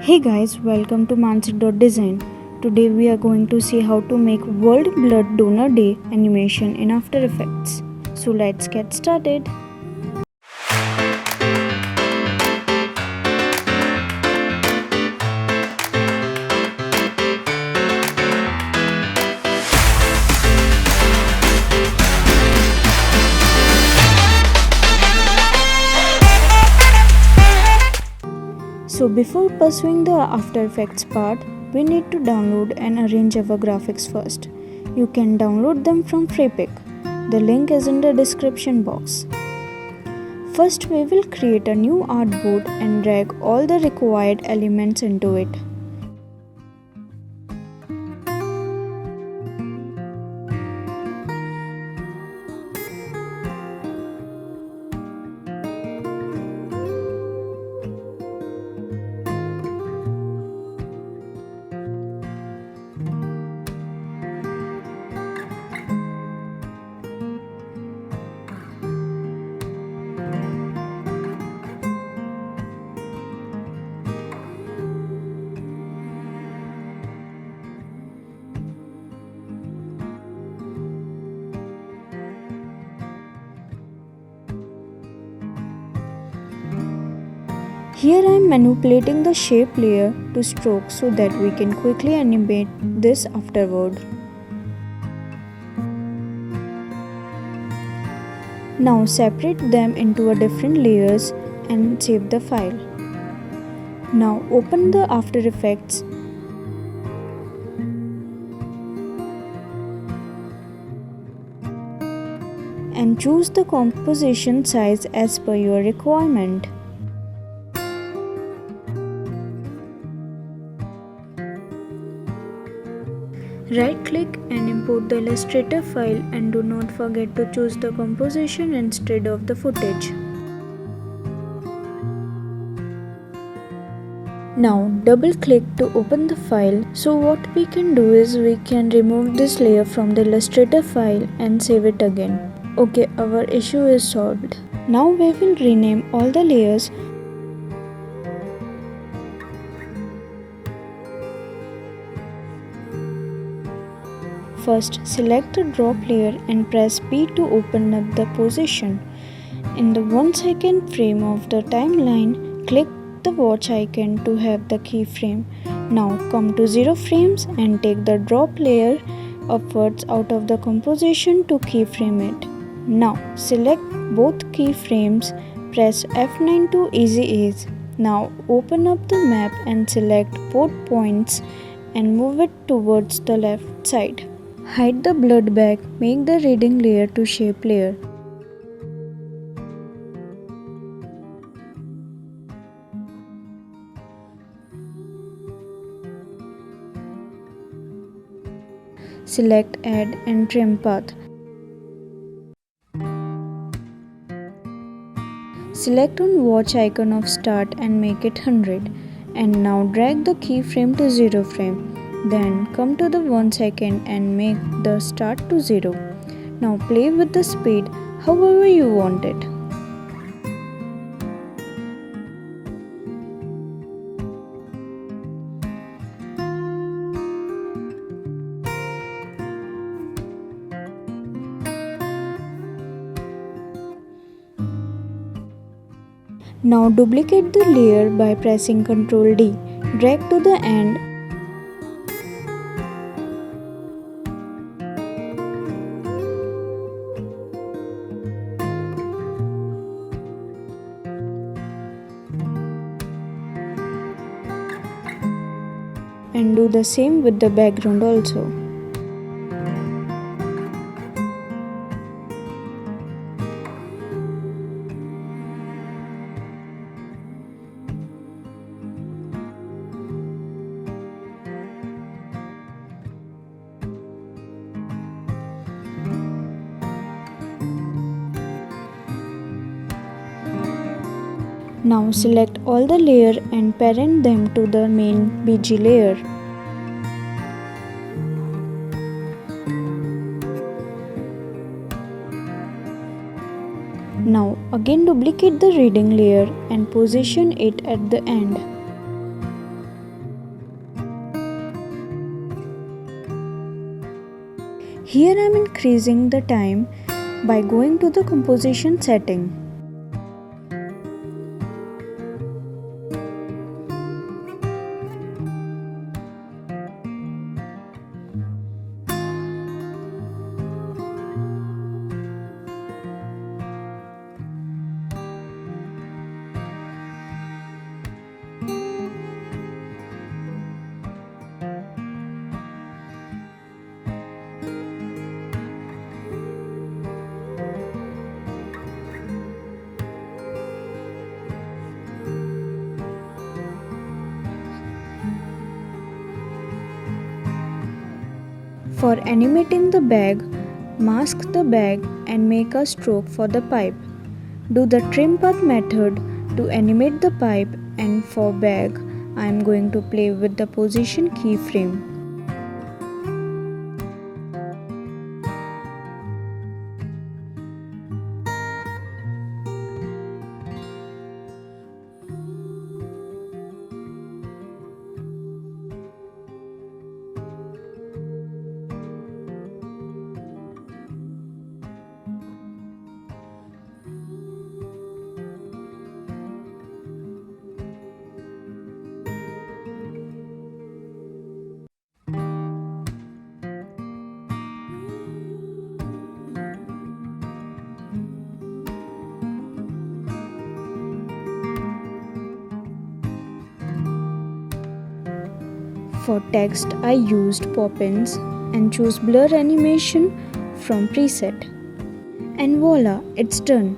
Hey guys, welcome to Mansik.design. Today we are going to see how to make World Blood Donor Day animation in After Effects. So let's get started. So before pursuing the After Effects part, we need to download and arrange our graphics first. You can download them from FreePic. The link is in the description box. First we will create a new artboard and drag all the required elements into it. Here I am manipulating the shape layer to stroke so that we can quickly animate this afterward. Now separate them into different layers and save the file. Now open the After Effects and choose the composition size as per your requirement. Right click and import the Illustrator file, and do not forget to choose the composition instead of the footage. Now double click to open the file. So what we can do is we can remove this layer from the Illustrator file and save it again. Okay, our issue is solved. Now we will rename all the layers. First, select the drop layer and press P to open up the position. In the 1 second frame of the timeline, click the watch icon to have the keyframe. Now come to 0 frames and take the drop layer upwards out of the composition to keyframe it. Now select both keyframes, press F9 to easy ease. Now open up the map and select both points and move it towards the left side. Hide the blood bag, make the reading layer to shape layer. Select Add and Trim Path. Select on watch icon of start and make it 100. And now drag the keyframe to 0 frame. Then come to the 1 second and make the start to 0. Now play with the speed however you want it. Now duplicate the layer by pressing Ctrl D. Drag to the end . And do the same with the background also. Now select all the layer and parent them to the main BG layer. Now again duplicate the reading layer and position it at the end. Here I am increasing the time by going to the composition setting. For animating the bag, mask the bag and make a stroke for the pipe. Do the trim path method to animate the pipe, and for bag, I am going to play with the position keyframe. For text, I used pop-ins and chose blur animation from preset. And voila, it's done.